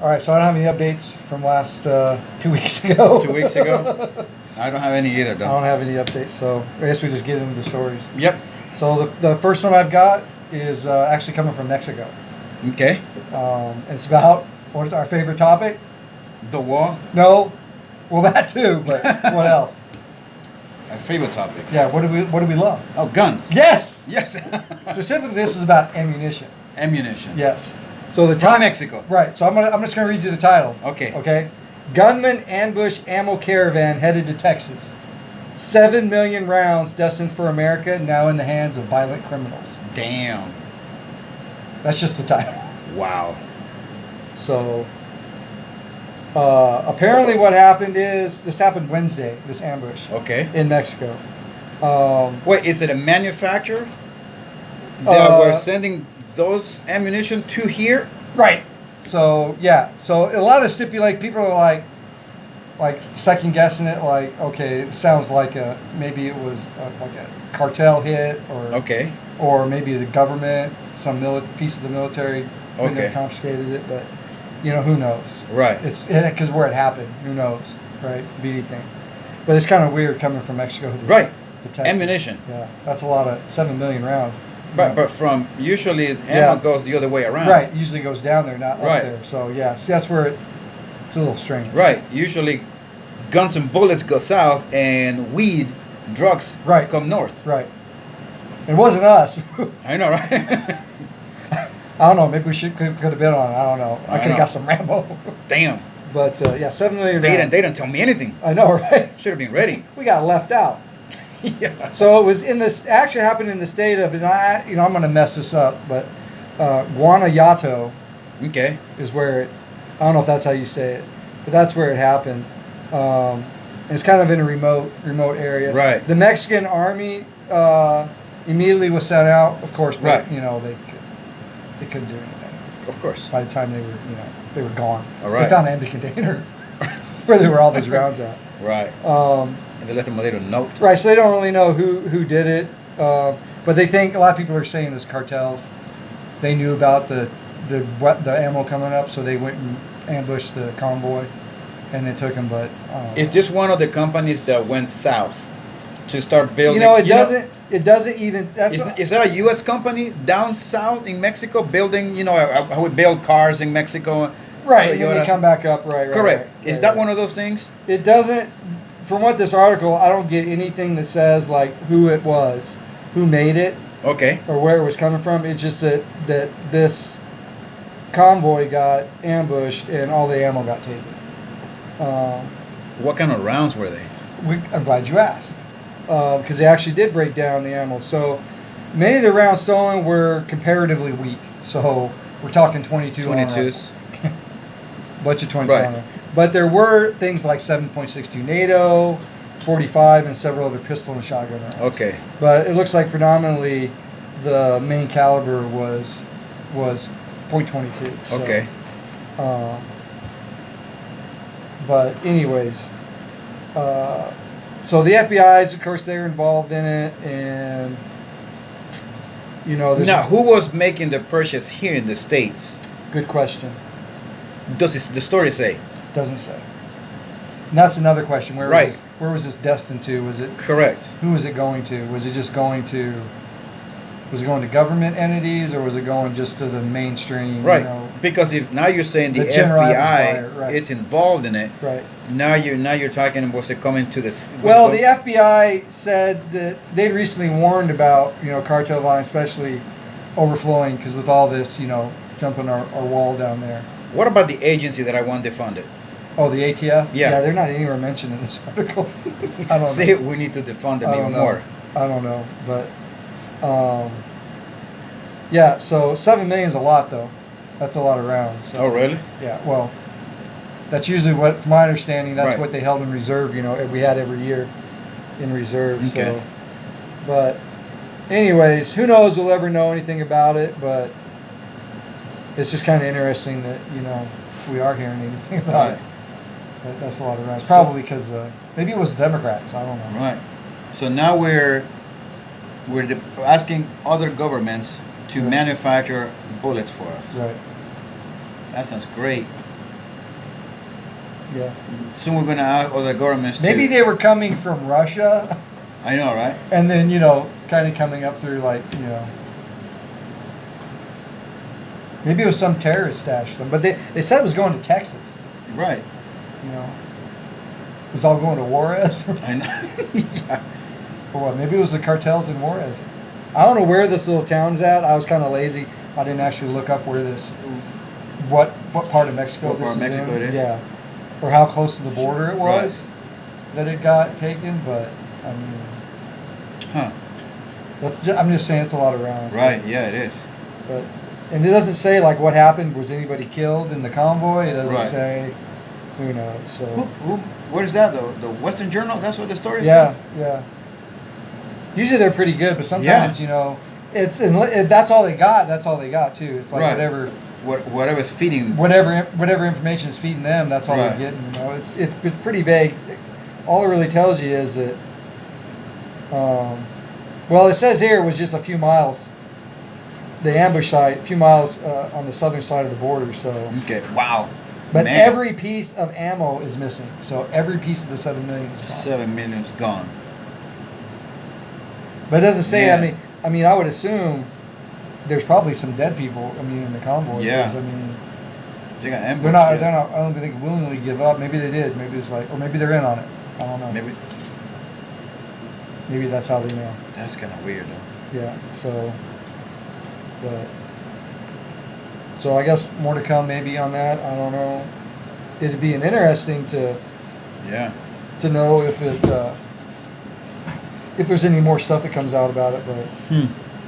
All right, so I don't have any updates from last 2 weeks ago. 2 weeks ago? I don't have any either, I though. don't have any updates, so I guess we just get into the stories. Yep. So the first one I've got is actually coming from Mexico. Okay. And it's about, what is our favorite topic? The war. No, well that too, but what else? Our favorite topic. Yeah, what do we love? Oh, guns. Yes! Yes. Specifically, this is about ammunition. Ammunition. Yes. So the From Mexico. Right. So I'm just gonna read you the title. Okay. Okay. Gunmen ambush ammo caravan headed to Texas. 7 million rounds destined for America now in the hands of violent criminals. Damn. That's just the title. Wow. So apparently, what happened is this happened Wednesday. This ambush Okay. in Mexico. Wait, is it a manufacturer that were sending those ammunition to here? Right. So yeah. So a lot of people are like second guessing it. Like, okay, it sounds like maybe it was like a cartel hit, or maybe the government, some piece of the military, when they confiscated it. But who knows? Right. It's because where it happened, who knows? Right. Could be anything. But it's kind of weird coming from Mexico. Right. To Texas. Ammunition. Yeah, that's a lot of 7 million rounds. But from usually ammo goes the other way around. Right, usually goes down there, not Right. up there. So yeah, see, that's where it's a little strange. Right. Usually, guns and bullets go south, and weed, drugs, come north. Right. It wasn't us. I know, right? I don't know. Maybe we could have been on. I don't know. I could have got some Rambo. Damn. But yeah, 7 million. They didn't tell me anything. I know, right? Should have been ready. We got left out. Yeah. So it was actually happened in the state of, and I'm going to mess this up, but Guanajuato. Okay. Is where I don't know if that's how you say it, but that's where it happened. And it's kind of in a remote area. Right. The Mexican army immediately was sent out, of course, but right. They couldn't do anything. Of course. By the time they were gone. All right. They found an empty container where there were all these rounds at. Right. And they left them a little note. Right. So they don't really know who did it, but they think a lot of people are saying it's cartels. They knew about the ammo coming up, so they went and ambushed the convoy, and they took them. But it's just one of the companies that went south to start building. It doesn't even. Is that a U.S. company down south in Mexico building? How we build cars in Mexico. Right, and then they come back up. Right. Correct. Right, is that one of those things? It doesn't. From what this article, I don't get anything that says like who it was, who made it. Okay. Or where it was coming from. It's just that this convoy got ambushed and all the ammo got taken. What kind of rounds were they? I'm glad you asked, because they actually did break down the ammo. So many of the rounds stolen were comparatively weak. So we're talking 22s. Bunch of 22. Right. But there were things like 7.62 NATO, 45, and several other pistol and shotgun rounds. Okay. But it looks like predominantly the main caliber was .22. So, okay. But anyways, so the FBI's, of course, they're involved in it, and now who was making the purchase here in the States? Good question. Does the story say? Doesn't say. And that's another question. Where was this destined to? Was it correct? Who was it going to? Was it just going to? Was it going to government entities, or was it going just to the mainstream? Right. Because if now you're saying the FBI, it's involved in it. Right. Now you're talking. Was it coming to this? Well, the FBI said that they'd recently warned about cartel violence, especially overflowing, because with all this jumping our wall down there. What about the agency that I want defunded? Oh, the ATF? Yeah, they're not anywhere mentioned in this article. I don't See, we need to defund them even more. I don't know, but yeah. So 7 million is a lot, though. That's a lot of rounds. So, oh, really? Yeah. Well, that's usually from my understanding, that's right. what they held in reserve. We had every year in reserve. Okay. So, but anyways, who knows? We'll ever know anything about it, but it's just kind of interesting that we are hearing anything about it. But that's a lot of rounds. Probably because maybe it was Democrats. I don't know. Right. So now we're asking other governments to manufacture bullets for us. Right. That sounds great. Yeah. Soon we're gonna ask other governments. Maybe too. they were coming from Russia. I know, right? And then kind of coming up through maybe it was some terrorist stashed them, but they said it was going to Texas. Right. It was all going to Juarez. I know. Yeah. Or what? Maybe it was the cartels in Juarez. I don't know where this little town's at. I was kind of lazy. I didn't actually look up where what part of Mexico What this part of is Mexico in. it is? Yeah. Or how close to the border it was Right. that it got taken, but I mean, Huh. I'm just saying it's a lot of rounds. Right. Yeah, it is. But and it doesn't say like what happened. Was anybody killed in the convoy? It doesn't Right. say. Who knows? So. What is that though? The Western Journal? That's what the story is. Yeah, yeah. Usually they're pretty good, but sometimes that's all they got. That's all they got too. It's like Right. Whatever's feeding. whatever information is feeding them. That's all Right. they're getting. It's pretty vague. All it really tells you is that. Well, it says here it was just a few miles. The ambush site, a few miles on the southern side of the border. So. Okay. Wow. But Man. every piece of ammo is missing. So every piece of the 7 million is gone. 7 million's gone. But it doesn't say. Man. I mean, I would assume there's probably some dead people. I mean, in the convoy. Yeah. 'Cause, I mean, They got ambushed. they're not. yeah. They're not. I don't think willingly give up. Maybe they did. Maybe it's like, or maybe they're in on it. I don't know. Maybe that's how they know. That's kind of weird though. Yeah. So, but. So I guess more to come maybe on that. I don't know. It'd be an interesting Yeah. to know if there's any more stuff that comes out about it. But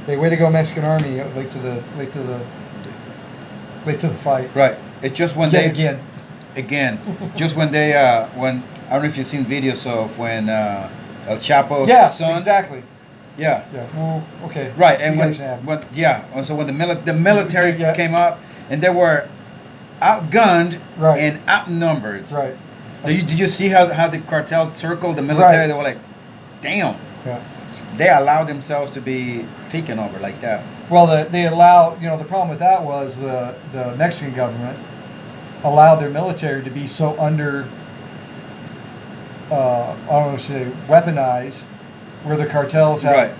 hey, way to go, Mexican Army! Late to the fight. Right. It's just when Yet they again, just when they when I don't know if you've seen videos of when El Chapo's Yeah, son. exactly. Yeah. Yeah. Well, okay. Right, and You when guys have- and so when the military Yeah. came up and they were outgunned Right. and outnumbered. Right. Did you see how the cartel circled the military? Right. They were like, damn. Yeah. They allowed themselves to be taken over like that. Well, they allow. The problem with that was the Mexican government allowed their military to be so under. I don't know, say weaponized, where the cartels have. Right.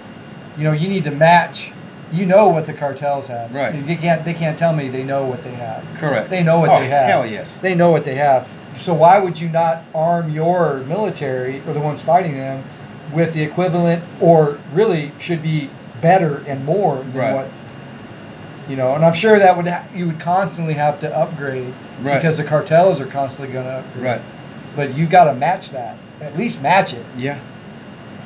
You need to match. You know what the cartels have. Right. They can't tell me they know what they have. Correct. They know what Oh, they have. hell yes. They know what they have. So why would you not arm your military or the ones fighting them with the equivalent, or really should be better and more than Right. what? And I'm sure that you would constantly have to upgrade Right. because the cartels are constantly going to upgrade. Right. But you got to match that. At least match it. Yeah.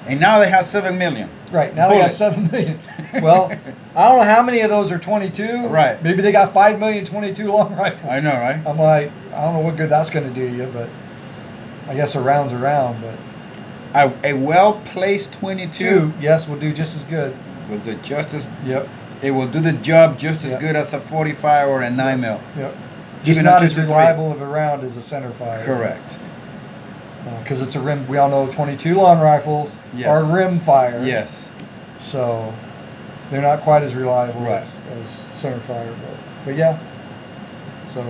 And now they have 7 million. Right, now they got Bullets. 7 million. Well, I don't know how many of those are 22. Right. Maybe they got 5 million 22 long rifles. I know, right? I'm like, I don't know what good that's going to do you, but I guess a round's a round. But A well-placed 22 yes, will do just as good. will do just as. Yep. It will do the job just as Yep. good as a 45 or a 9 mil. Yep. Just Even not a as 2-3. reliable of a round as a center fire. Correct. Because it's a rim. We all know 22 long rifles Yes. are rim fire. Yes. So they're not quite as reliable Right. as center fire. But yeah. So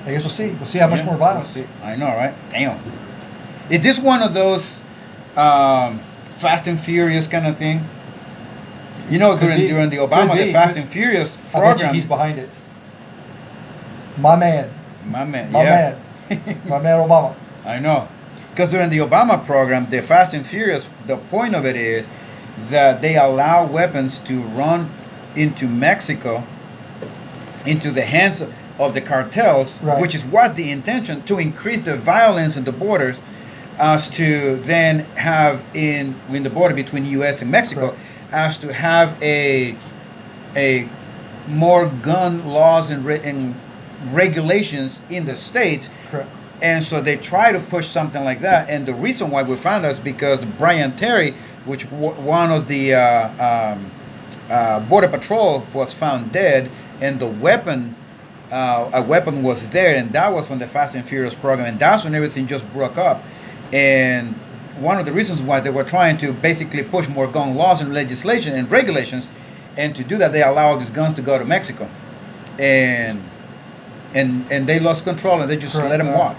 I guess we'll see. We'll see how much Yeah, more violence. we'll see. I know, right? Damn. Is this one of those Fast and Furious kind of thing? Could be. During the Obama, Could be. the Fast and Furious I bet you program. he's behind it. My man. My man. My yeah. man. My man Obama. I know. Because during the Obama program, the Fast and Furious, the point of it is that they allow weapons to run into Mexico, into the hands of the cartels, Right. which is what the intention, to increase the violence in the borders, as to then have in the border between U.S. and Mexico, Right. as to have a more gun laws and regulations in the states. Correct. And so they try to push something like that. And the reason why we found out is because Brian Terry, which one of the Border Patrol was found dead, and the weapon, a weapon was there, and that was from the Fast and Furious program. And that's when everything just broke up. And one of the reasons why they were trying to basically push more gun laws and legislation and regulations, and to do that, they allowed these guns to go to Mexico. And they lost control, and they just Correct. let them walk.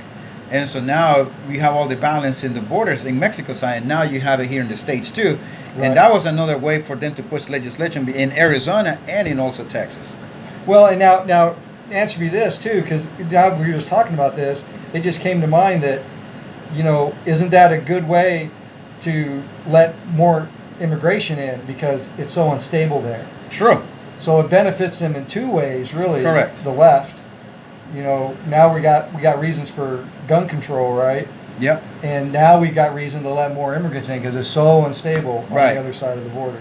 And so now we have all the violence in the borders in Mexico side, and now you have it here in the States too. Right. And that was another way for them to push legislation in Arizona and in also Texas. Well, and now answer me this too, because now we were just talking about this. It just came to mind that, isn't that a good way to let more immigration in because it's so unstable there? True. So it benefits them in two ways, really. Correct. The left, now we got reasons for gun control, right? Yep. And now we got reason to let more immigrants in because it's so unstable on Right. the other side of the border.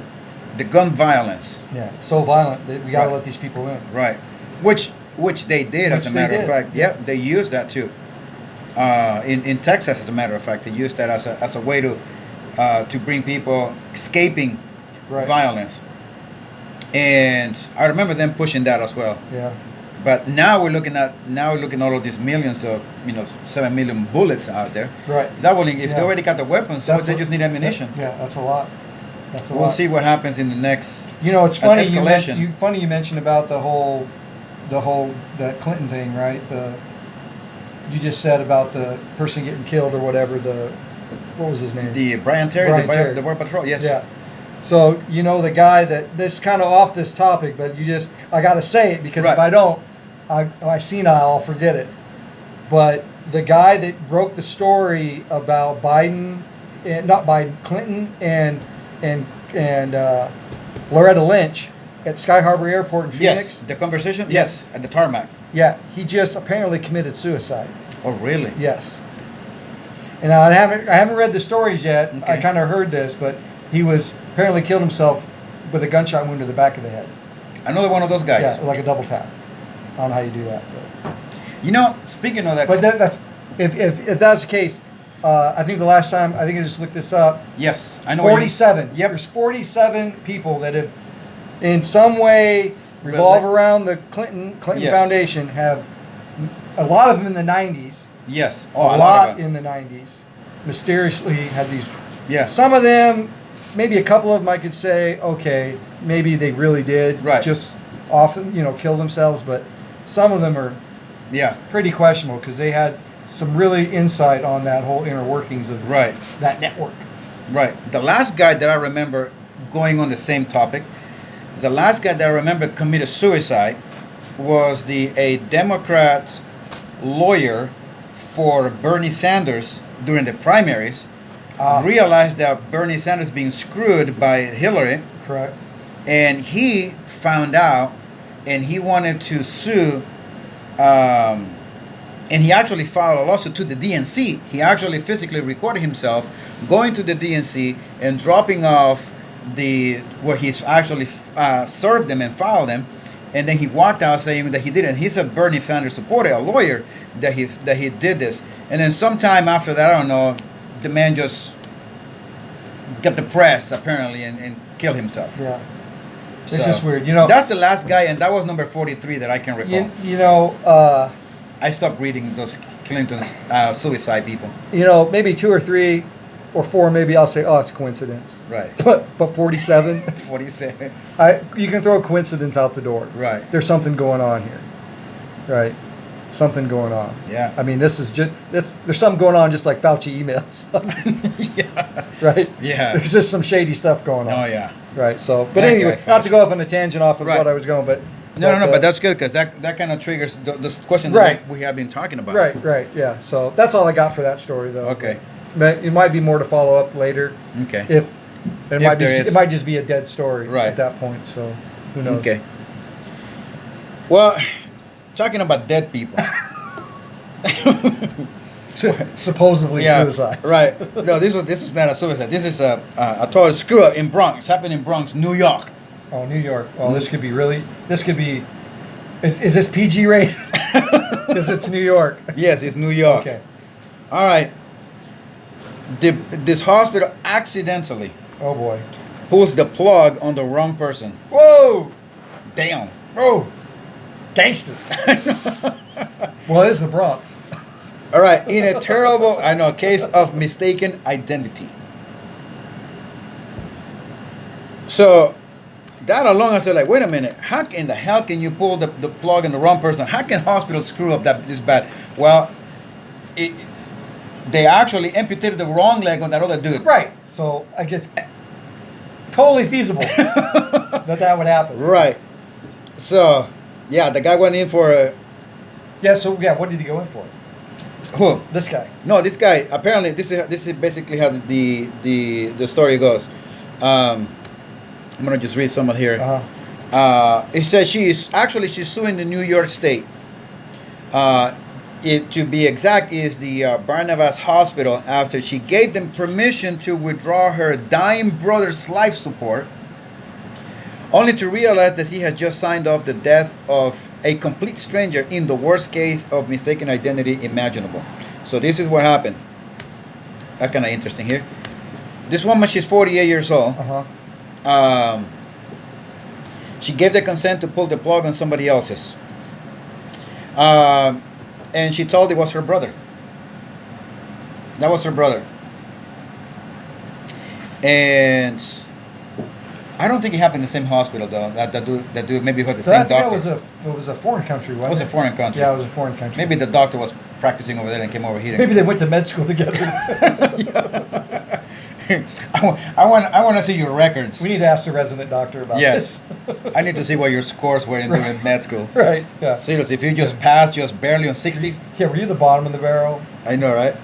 The gun violence. Yeah, it's so violent that we got to Right. let these people in. Right. Which they did, as a matter of fact. Yep, they used that too. In Texas, as a matter of fact, they used that as a way to bring people escaping Right. violence. And I remember them pushing that as well. Yeah. But now we're looking at all of these millions of 7 million bullets out there. Right. That will, if they Yeah. already got the weapons, so That's they a- just need ammunition. Yeah, that's a lot. That's a We'll lot. see what happens in the next. It's an funny escalation. you mentioned about the whole that Clinton thing, right? You just said about the person getting killed or whatever. What was his name? The Brian Terry, Brian Terry. the Border Patrol. Yes. Yeah. So the guy this kind of off this topic, but I got to say it because if Right. I don't, I senile, I'll forget it. But the guy that broke the story about Clinton and Loretta Lynch at Sky Harbor Airport in Phoenix. Yes. The conversation. Yeah. Yes. At the tarmac. Yeah, he just apparently committed suicide. Oh, really? Yes. And I haven't read the stories yet. Okay. I kind of heard this, but he was apparently killed himself with a gunshot wound to the back of the head. Another one of those guys. Yeah, like a double tap. I don't know how you do that. Speaking of that. But that's if that's the case. I think the last time I just looked this up. Yes, I know. what you- 47. Yep. There's 47 people that have, in some way, revolve around the Clinton Yes. Foundation. Have a lot of them in the 90s. Yes. A Oh, lot of them. in the 90s. Mysteriously had these. Yeah. Some of them, maybe a couple of them, I could say, okay, maybe they really did Right. just often, kill themselves. But some of them are Yeah. pretty questionable because they had some really insight on that whole inner workings of Right. that network. Right. The last guy that I remember, going on the same topic, the last guy that I remember committed suicide was a Democrat lawyer for Bernie Sanders during the primaries. Realized that Bernie Sanders being screwed by Hillary, Correct. and he found out, and he wanted to sue. And he actually filed a lawsuit to the DNC. He actually physically recorded himself going to the DNC and dropping off where he's actually served them and filed them, and then he walked out saying that he didn't. He's a Bernie Sanders supporter, a lawyer, that he did this. And then sometime after that, I don't know, the man just got the press apparently and killed himself. Yeah. It's So, just weird. That's the last guy, and that was number 43 that I can recall. I stopped reading those Clinton's suicide people. Maybe 2 or 3 or 4, maybe I'll say, oh, it's coincidence. Right. But 47, 47. you can throw coincidence out the door. Right. There's something going on here. Right. Something going on. Yeah. I mean, this is just, there's something going on just like Fauci emails. Yeah. Right? Yeah. There's just some shady stuff going on. Oh, yeah. Right. So, but That anyway, guy, not to Fauci. go off on a tangent off of Right. what I was going, but. No, but that's good because that kind of triggers this question Right. that we have been talking about. Right, yeah. So that's all I got for that story, though. Okay. But it might be more to follow up later. Okay. If If there is. it might just be a dead story Right. at that point. So who knows? Okay. Well, talking about dead people. Supposedly suicide. Right. No, this was not a suicide. This is a total screw up in Bronx. Happened in Bronx, New York. Oh, New York. Oh, this could be really. This could be. Is this PG rated? Because it's New York. Yes, it's New York. Okay. All right. This hospital accidentally Oh boy. pulls the plug on the wrong person. Whoa. Damn. Oh. Gangster. Well, it is the Bronx. All right. In a terrible, case of mistaken identity. So that alone, I said, like, wait a minute. How in the hell can you pull the plug on the wrong person? How can hospitals screw up this bad? Well, they actually amputated the wrong leg on that other dude. Right. So I guess totally feasible that would happen. Right. So, yeah, the guy went in for a... Yeah. So yeah, what did he go in for? Who? This guy. No, this guy. Apparently, this is basically how the story goes. I'm gonna just read some of here. It says she's suing the New York State. It, to be exact, is the Barnabas Hospital after she gave them permission to withdraw her dying brother's life support, only to realize that she has just signed off the death of a complete stranger in the worst case of mistaken identity imaginable. So this is what happened. That's kind of interesting here. This woman, she's 48 years old. She gave the consent to pull the plug on somebody else's. And she told it was her brother. That was her brother. And I don't think it happened in the same hospital though. That dude maybe with the same doctor. It was a foreign country, wasn't it? It was a foreign country. Yeah, it was a foreign country. Maybe the doctor was practicing over there and came over here. Maybe they went to med school together. I want to see your records. We need to ask the resident doctor about this. Yes. I need to see what your scores were in during med school. Right, yeah. Seriously, if you just passed just barely on 60. Yeah, were you the bottom of the barrel? I know, right?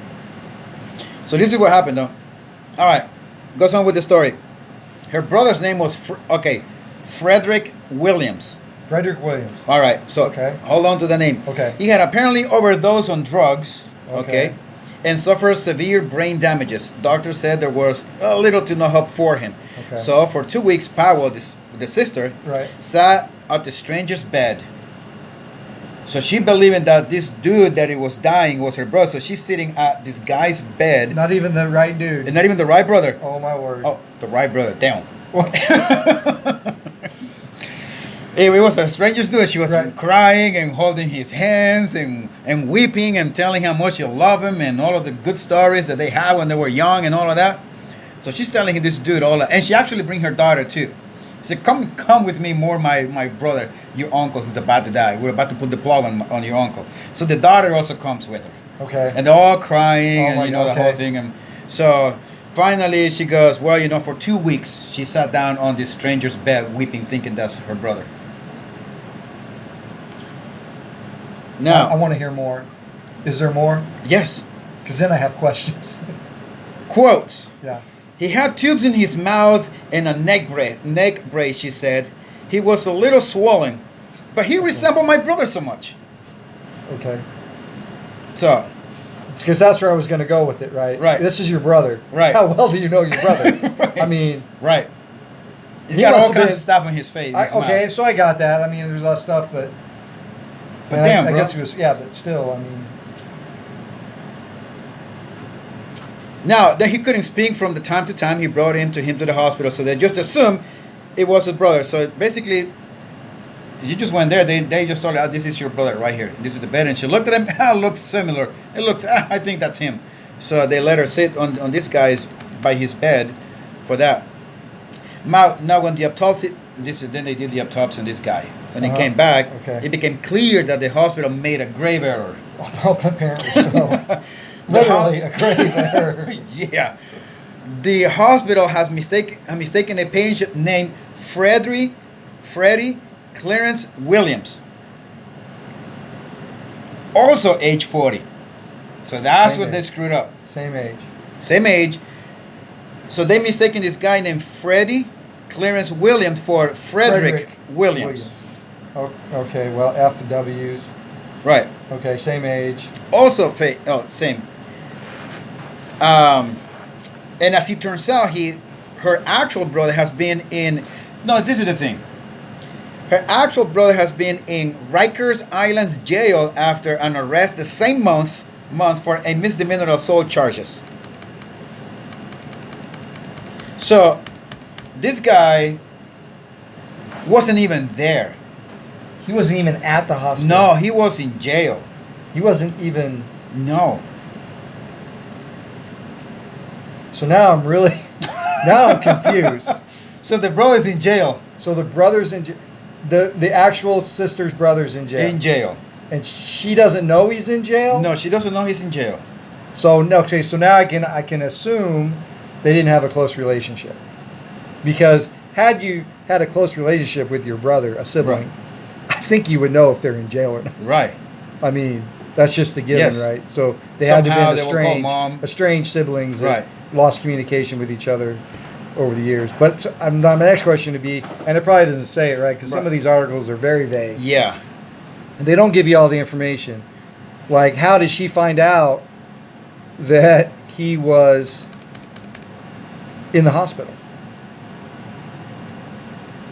So this is what happened though. All right, goes on with the story. Her brother's name was, Frederick Williams. Frederick Williams. All right, so okay. Hold on to the name. Okay. He had apparently overdosed on drugs, okay, and suffered severe brain damages. Doctors said there was little to no hope for him. Okay. So for 2 weeks, Powell, the sister, sat at the stranger's bed. So she believing that this dude that he was dying was her brother. So she's sitting at this guy's bed. Not even the right dude. And not even the right brother. Oh my word. Oh, the right brother. Damn. It was a stranger's dude. She was crying and holding his hands and weeping and telling how much she loved him and all of the good stories that they had when they were young and all of that. So she's telling this dude all that. And she actually bring her daughter too. She said, come with me more, my brother, your uncle who's about to die. We're about to put the plug on your uncle. So the daughter also comes with her. Okay. And they're all crying and the whole thing. And so finally she goes, well, for 2 weeks she sat down on this stranger's bed weeping, thinking that's her brother. Now I want to hear more. Is there more? Yes. Because then I have questions. Quotes. Yeah. He had tubes in his mouth and a neck brace, she said. He was a little swollen, but he resembled my brother so much. Okay. So. Because that's where I was going to go with it, right? Right. This is your brother. Right. How well do you know your brother? Right. I mean. Right. He's got all kinds of stuff on his face. Okay, so I got that. I mean, there's a lot of stuff, but. But damn, I bro. guess he was, but still, I mean. Now, that he couldn't speak from the time to time, he brought him to the hospital, so they just assumed it was his brother. So basically, you just went there, they just told her, this is your brother right here. This is the bed. And she looked at him, it looks similar. It looks, I think that's him. So they let her sit on this guy's, by his bed for that. Now when the autopsy, then they did the autopsy on this guy. When he came back, it became clear that the hospital made a grave error. Well, apparently so. Literally a grave error. Yeah. The hospital has mistaken a patient named Freddie Clarence Williams. Also age 40. So that's what they screwed up. Same age. Same age. So they mistaken this guy named Freddie Clarence Williams for Frederick Williams. Oh, okay, well, F and W's. Right. Okay, same age. Also, same. And as it turns out, her actual brother has been in. No, this is the thing. Her actual brother has been in Rikers Island jail after an arrest the same month for a misdemeanor assault charges. So, this guy wasn't even there. He wasn't even at the hospital. No, he was in jail. He wasn't even. No. So now I'm really, now I'm confused. So the brother's in jail. So the brother's in jail. The actual sister's brother's in jail. In jail. And she doesn't know he's in jail? No, she doesn't know he's in jail. So no, okay, so now I can assume they didn't have a close relationship, because had you had a close relationship with your brother, a sibling, I think you would know if they're in jail or not. Right. I mean, that's just a given, Yes. right? So they had to Somehow be they will call mom. estranged siblings that Right. lost communication with each other over the years. But my next question would be, and it probably doesn't say it, right? Because some Right. of these articles are very vague. Yeah. And they don't give you all the information. Like, how did she find out that he was in the hospital?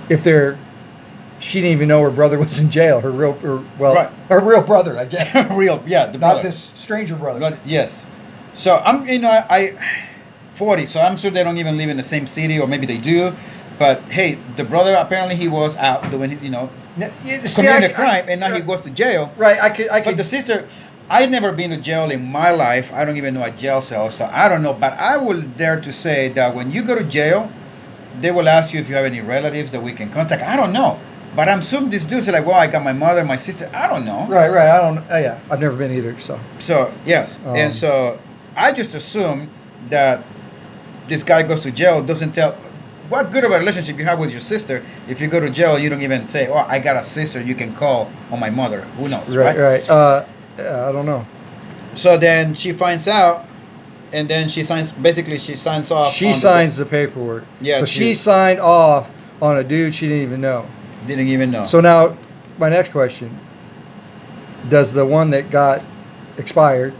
If she didn't even know her brother was in jail. Her real brother, I guess. Real, yeah, the Not brother. this stranger brother. But yes. So I'm, I 40, so I'm sure they don't even live in the same city, or maybe they do. But hey, the brother, apparently he was out doing, committing a crime, and now he goes to jail. Right, I could. But the sister, I've never been to jail in my life. I don't even know a jail cell, so I don't know. But I will dare to say that when you go to jail, they will ask you if you have any relatives that we can contact. I don't know. But I'm assuming these dudes are like, well, I got my mother, my sister. I don't know. Right. I don't. Yeah, I've never been either. So yes, and so I just assume that this guy goes to jail, doesn't tell. What good of a relationship you have with your sister if you go to jail? You don't even say, "Oh, I got a sister. You can call on my mother." Who knows? Right. I don't know. So then she finds out, and then she signs. Basically, she signs off. She signs the paperwork. Yeah. So she signed off on a dude she didn't even know. Didn't even know. So now, my next question: does the one that got expired,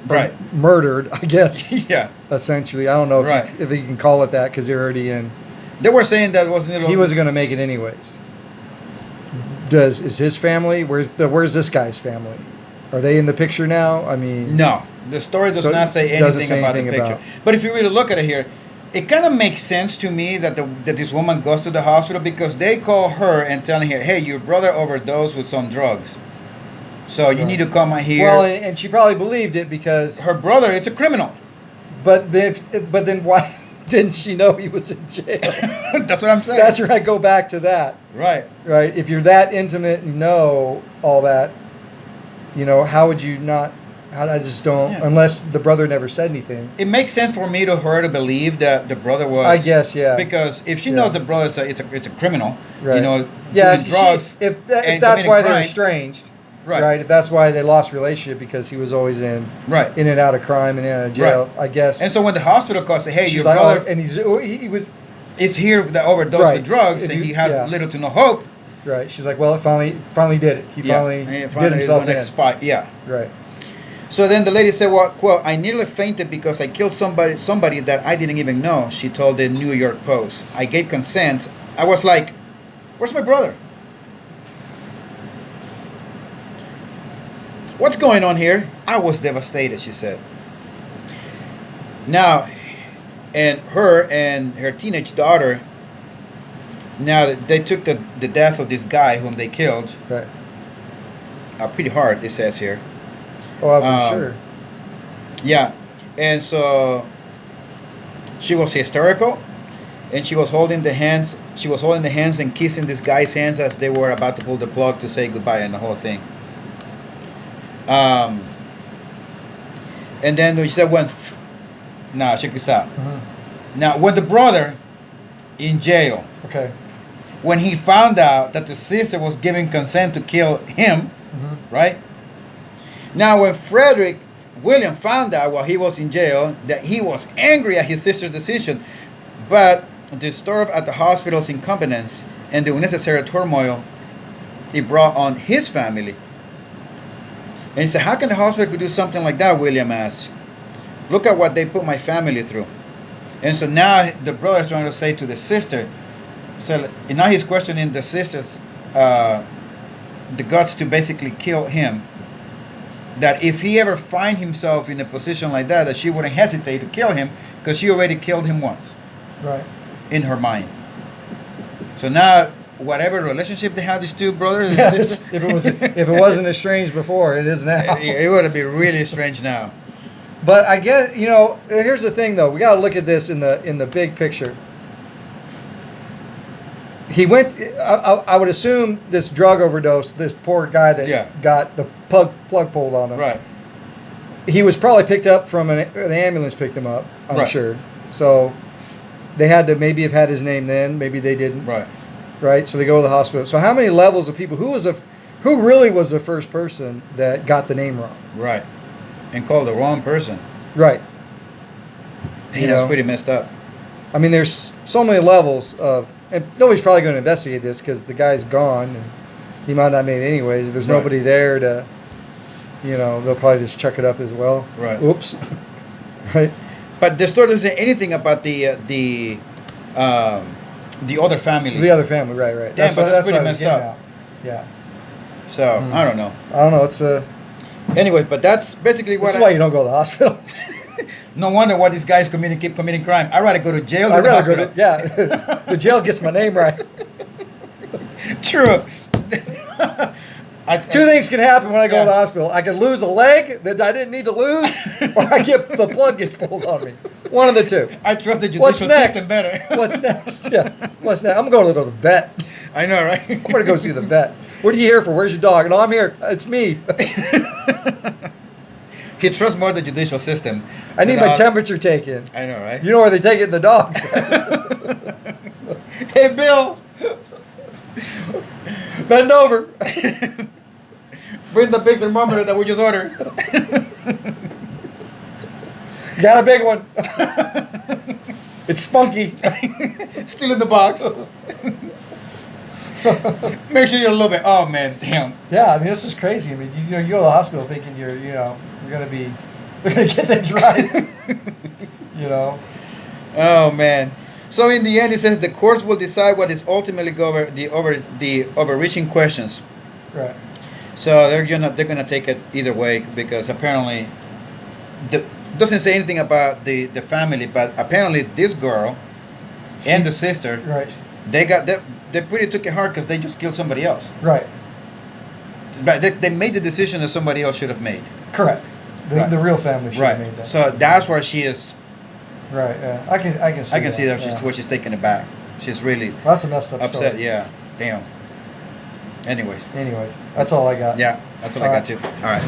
Right. murdered, I guess, Yeah. essentially, I don't know Right. if you can call it that because they're already in. They were saying that wasn't. He wasn't going to make it anyways. Is his family? Where's this guy's family? Are they in the picture now? I mean, No, the story does So not say it doesn't anything say about the anything picture. about- But if you really look at it here, it kind of makes sense to me that that this woman goes to the hospital because they call her and telling her, "Hey, your brother overdosed with some drugs, so you need to come here." Well, and she probably believed it because. Her brother is a criminal. But then why didn't she know he was in jail? That's what I'm saying. That's where I go back to that. Right. Right. If you're that intimate and know all that, how would you not? I just don't. Yeah. Unless the brother never said anything. It makes sense for me to her to believe that the brother was. I guess, yeah. Because if she Yeah. knows the brother is it's a criminal, Right. doing drugs. If that's and why committing they're crime. estranged. Right. If that's why they lost relationship because he was always in Right. and out of crime and in and out of jail. Right. I guess. And so when the hospital calls, say, "Hey, she's your like, brother and he was is here with the overdose Right. with drugs, If and you- he has yeah. little to no hope." right. She's like, well, it finally did it. He finally did himself in. Yeah. Right. So then the lady said, "Well, quote, I nearly fainted because I killed somebody that I didn't even know." She told the New York Post. "I gave consent. I was like, where's my brother? What's going on here? I was devastated," she said. Now, and her teenage daughter, now they took the death of this guy whom they killed Right. pretty hard, it says here. Oh, I'm sure. Yeah, and so she was hysterical, and she was holding the hands. She was holding the hands and kissing this guy's hands as they were about to pull the plug to say goodbye and the whole thing. And then she said, now check this out. Mm-hmm. Now, when the brother in jail, Okay. when he found out that the sister was giving consent to kill him, Mm-hmm. right? Now, when Frederick William found out while he was in jail that he was angry at his sister's decision, but disturbed at the hospital's incompetence and the unnecessary turmoil it brought on his family. And he said, "How can the hospital do something like that?" William asked. "Look at what they put my family through." And so now the brother is trying to say to the sister, so now he's questioning the sister's the guts to basically kill him. That if he ever find himself in a position like that she wouldn't hesitate to kill him because she already killed him once. Right. In her mind. So now, whatever relationship they had, these two brothers and sisters, if it wasn't estranged before, it is now. it would be really strange now. But I guess here's the thing though. We got to look at this in the big picture. He went. I would assume this drug overdose. This poor guy that got the plug pulled on him. Right. he was probably picked up from the ambulance picked him up. I'm Right. sure. So they had to maybe have had his name then. Maybe they didn't. Right. Right. So they go to the hospital. So how many levels of people? Who really was the first person that got the name wrong? Right. And called the wrong person. Right. Hey, that's pretty messed up. I mean, there's so many levels of, and nobody's probably going to investigate this because the guy's gone and he might not make it anyways. If there's Right. nobody there to, they'll probably just chuck it up as well. Right. Oops. Right. But the story doesn't say anything about the other family. The other family, right. Damn, but that's pretty what I was messed up. getting at. Yeah. So I don't know. I don't know. It's Anyways, but that's basically what. That's why you don't go to the hospital. No wonder why these guys keep committing crime. I'd rather go to jail than I'd the rather hospital. go to, yeah. The jail gets my name right. True. Two things can happen when I go to the Yeah. hospital. I can lose a leg that I didn't need to lose, or the plug gets pulled on me. One of the two. I trust the What's judicial next? system better. What's next? Yeah. What's next? I'm going to the vet. I know, right? I'm going to go see the vet. What are you here for? Where's your dog? No, I'm here. It's me. He trusts more the judicial system. I need than my us. temperature taken. I know, right? You know where they take it in the dog? Hey, Bill. Bend over. Bring the big thermometer that we just ordered. Got a big one. It's spunky. Still in the box. Make sure you're a little bit. Oh man, damn. Yeah, I mean this is crazy. I mean you go to the hospital thinking you're gonna get things right. Oh man. So in the end, it says the courts will decide what is ultimately the overreaching questions. Right. So they're gonna take it either way because apparently, doesn't say anything about the family, but apparently this girl and the sister, Right. they pretty took it hard because they just killed somebody else. Right. But they made the decision that somebody else should have made. Correct. Right. The real family should have Right. made that. So that's where she is. Right. Yeah. I can see. I can see that yeah. she's taking it back. She's really Well, that's a messed up upset. story. Yeah. Damn. Anyways. Anyways, that's all I got. Yeah. That's what I All got too. All right.